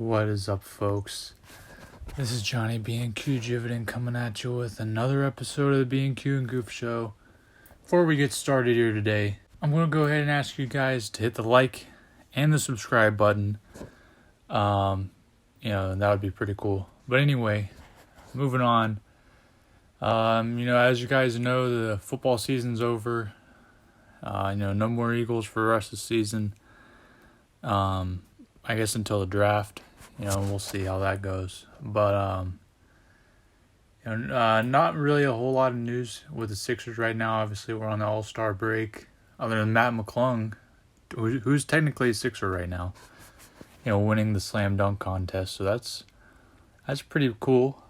What is up, folks? This is Johnny Bnq coming at you with another episode of the Bnq and Goof show. Before we get started here today, I'm going to go ahead and ask you guys to hit the like and the subscribe button. That would be pretty cool. But anyway, moving on. As you guys know, the football season's over. No more Eagles for the rest of the season. I guess until the draft. We'll see how that goes. But, not really a whole lot of news with the Sixers right now. Obviously, we're on the All-Star break. Other than Matt McClung, who's technically a Sixer right now, winning the slam dunk contest. So that's pretty cool.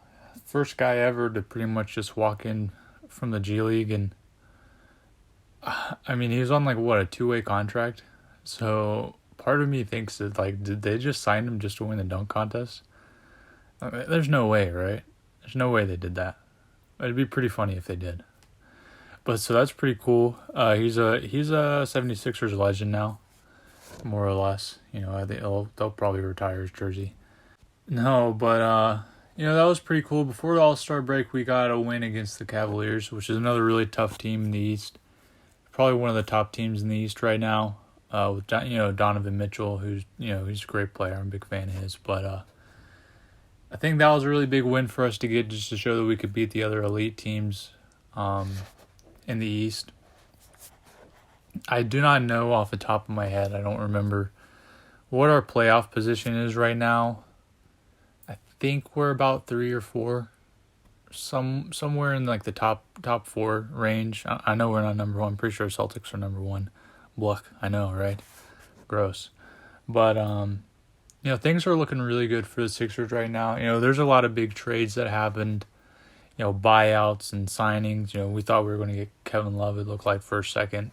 First guy ever to pretty much just walk in from the G League. And, he was on, a two-way contract. So part of me thinks that, did they just sign him just to win the dunk contest? There's no way, right? There's no way they did that. It'd be pretty funny if they did. But so that's pretty cool. He's a 76ers legend now, more or less. I think they'll probably retire his jersey. No, but that was pretty cool. Before the All-Star break, we got a win against the Cavaliers, which is another really tough team in the East. Probably one of the top teams in the East right now. With Donovan Mitchell, who's he's a great player. I'm a big fan of his, but I think that was a really big win for us to get, just to show that we could beat the other elite teams in the East. I do not know off the top of my head. I don't remember what our playoff position is right now. I think we're about 3 or 4, somewhere in the top 4 range. I know we're not number 1. I'm pretty sure Celtics are number 1. Bluck, I know, right? Gross. But, things are looking really good for the Sixers right now. There's a lot of big trades that happened, buyouts and signings. We thought we were going to get Kevin Love, it looked like, first, second.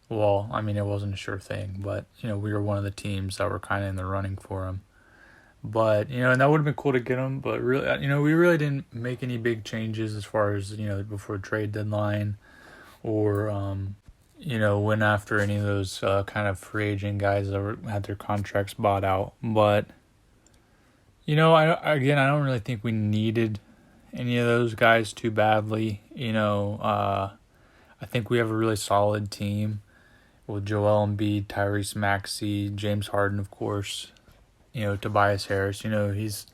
Well, it wasn't a sure thing, but, we were one of the teams that were kind of in the running for him. But, and that would have been cool to get him, but really, we really didn't make any big changes as far as, before trade deadline or, went after any of those kind of free agent guys that had their contracts bought out. But, I don't really think we needed any of those guys too badly. I think we have a really solid team with Joel Embiid, Tyrese Maxey, James Harden, of course, Tobias Harris. He's,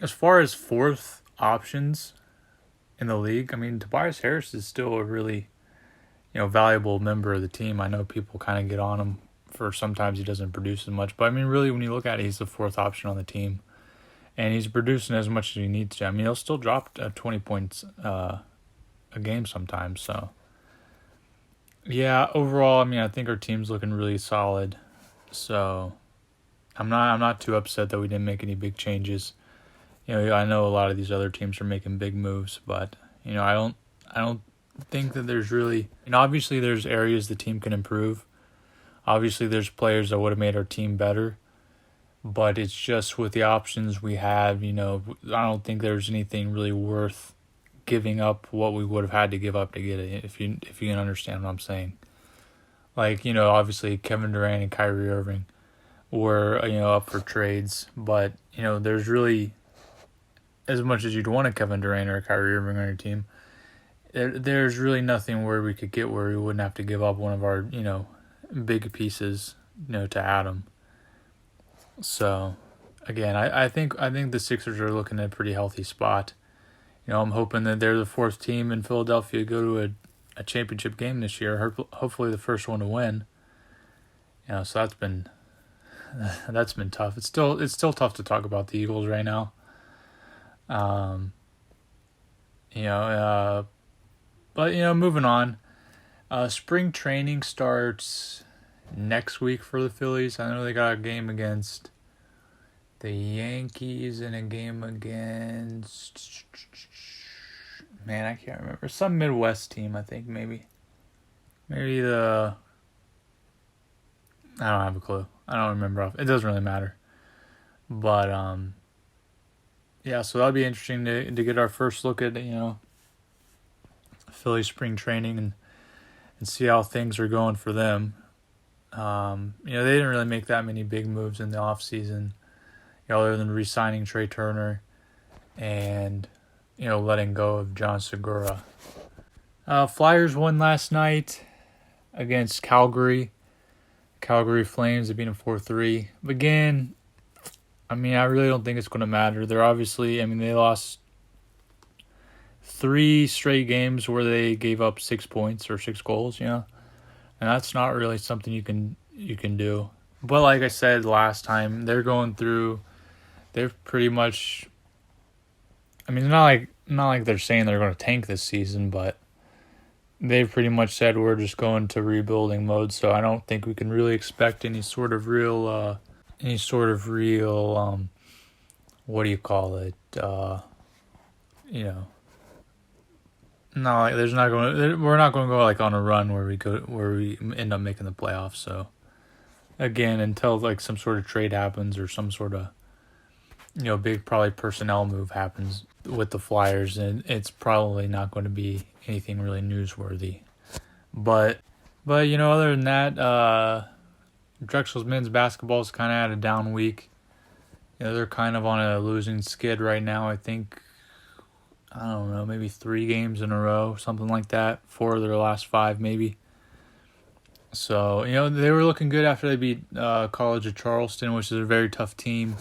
as far as fourth options in the league, Tobias Harris is still a really valuable member of the team. I know people kind of get on him for sometimes he doesn't produce as much, but really when you look at it, he's the fourth option on the team, and he's producing as much as he needs to. He'll still drop 20 points a game sometimes. So yeah, overall, I think our team's looking really solid. So I'm not too upset that we didn't make any big changes. I know a lot of these other teams are making big moves, but I don't think that there's really, obviously there's areas the team can improve. Obviously there's players that would have made our team better, but it's just with the options we have, I don't think there's anything really worth giving up what we would have had to give up to get it, if you can understand what I'm saying. Obviously Kevin Durant and Kyrie Irving were, up for trades, but, there's really, as much as you'd want a Kevin Durant or a Kyrie Irving on your team, there's really nothing where we could get where we wouldn't have to give up one of our, big pieces, to add them. So, again, I think the Sixers are looking at a pretty healthy spot. I'm hoping that they're the fourth team in Philadelphia to go to a championship game this year. Hopefully the first one to win. So that's been tough. It's still tough to talk about the Eagles right now. But, moving on. Spring training starts next week for the Phillies. I know they got a game against the Yankees and a game against... Man, I can't remember. Some Midwest team, I think, maybe. Maybe I don't have a clue. I don't remember. It doesn't really matter. But, so that'll be interesting to get our first look at, Philly spring training and see how things are going for them. They didn't really make that many big moves in the off season. other than re-signing Trey Turner and letting go of John Segura. Flyers won last night against Calgary. Calgary Flames, they beat them 4-3. Again, I really don't think it's going to matter. They're obviously, they lost 3 straight games where they gave up 6 points or 6 goals, and that's not really something you can do. But like I said last time, they're pretty much, not like they're saying they're going to tank this season, but they've pretty much said we're just going to rebuilding mode. So I don't think we can really expect any sort of real, what do you call it? No, like we're not going to go like on a run where we end up making the playoffs. So again, until like some sort of trade happens or some sort of big probably personnel move happens with the Flyers, and it's probably not going to be anything really newsworthy. But other than that, Drexel's men's basketball's kind of had a down week. They're kind of on a losing skid right now. I think, I don't know, maybe 3 games in a row, something like that. 4 of their last 5, maybe. So, they were looking good after they beat College of Charleston, which is a very tough team.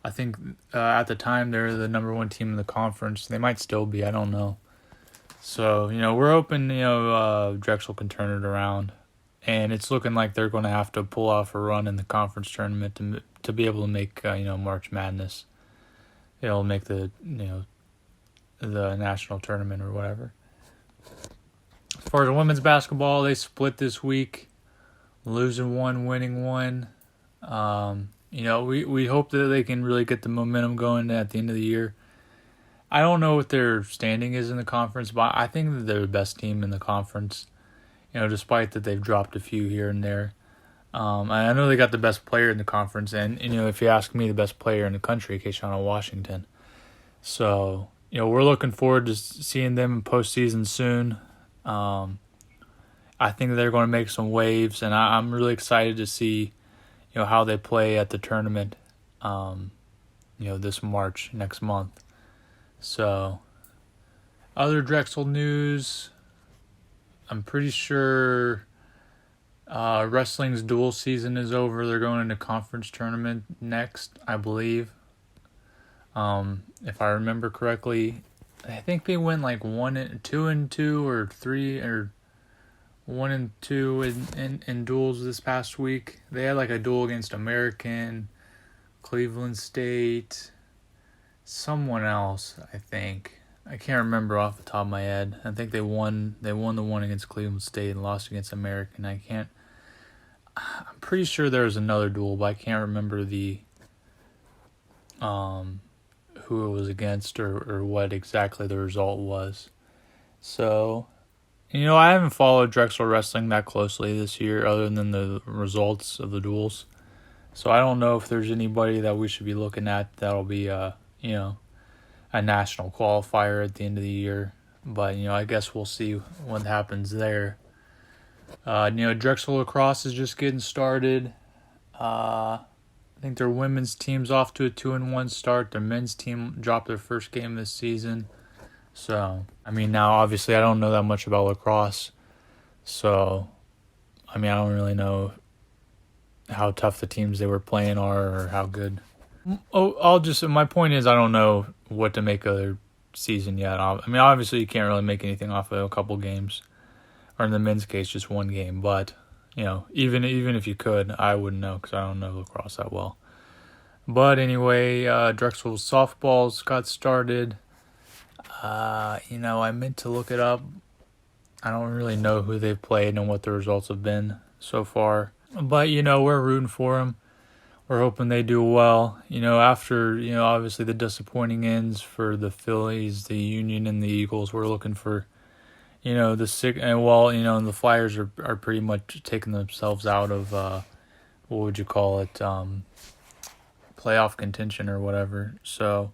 I think at the time they were the number 1 team in the conference. They might still be, I don't know. So, we're hoping, Drexel can turn it around. And it's looking like they're going to have to pull off a run in the conference tournament to be able to make, March Madness. Make the national tournament or whatever. As far as women's basketball, they split this week, losing 1, winning 1. We hope that they can really get the momentum going at the end of the year. I don't know what their standing is in the conference, but I think that they're the best team in the conference. Despite that they've dropped a few here and there. I know they got the best player in the conference, and if you ask me, the best player in the country, Keishana Washington. So, we're looking forward to seeing them in postseason soon. I think they're going to make some waves, and I'm really excited to see, how they play at the tournament, this March, next month. So, other Drexel news, I'm pretty sure wrestling's dual season is over. They're going into conference tournament next, I believe. If I remember correctly, I think they went like 2-2 or 3 or 1-2 in duels this past week. They had like a duel against American, Cleveland State, someone else, I think. I can't remember off the top of my head. I think they won the one against Cleveland State and lost against American. I'm pretty sure there was another duel, but I can't remember the who it was against or what exactly the result was. So, I haven't followed Drexel Wrestling that closely this year other than the results of the duels. So I don't know if there's anybody that we should be looking at that'll be a national qualifier at the end of the year. But, I guess we'll see what happens there. Drexel Lacrosse is just getting started. I think their women's team's off to a 2-1 start. Their men's team dropped their first game this season. So, now obviously I don't know that much about lacrosse. So, I don't really know how tough the teams they were playing are or how good. My point is I don't know what to make of their season yet. Obviously you can't really make anything off of a couple games. Or in the men's case, just 1 game. But, even if you could, I wouldn't know because I don't know lacrosse that well. But anyway, Drexel softballs got started. I meant to look it up. I don't really know who they've played and what the results have been so far. But, we're rooting for them. We're hoping they do well. After, obviously the disappointing ends for the Phillies, the Union, and the Eagles, we're looking for, the sick. And and the Flyers are pretty much taking themselves out of, what would you call it, playoff contention or whatever. So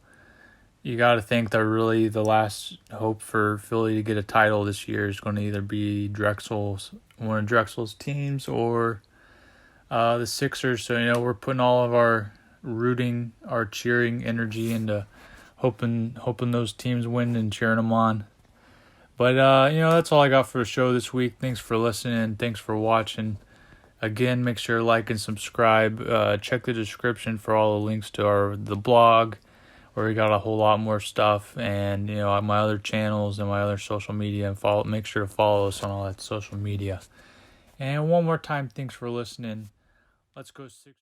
you got to think that really the last hope for Philly to get a title this year is going to either be one of Drexel's teams or the Sixers. So, we're putting all of our rooting our cheering energy into hoping those teams win and cheering them on. But that's all I got for the show this week. Thanks for listening. Thanks for watching. Again, make sure to like and subscribe. Check the description for all the links to the blog, where we got a whole lot more stuff, and my other channels and my other social media. And make sure to follow us on all that social media. And one more time, thanks for listening. Let's go 6.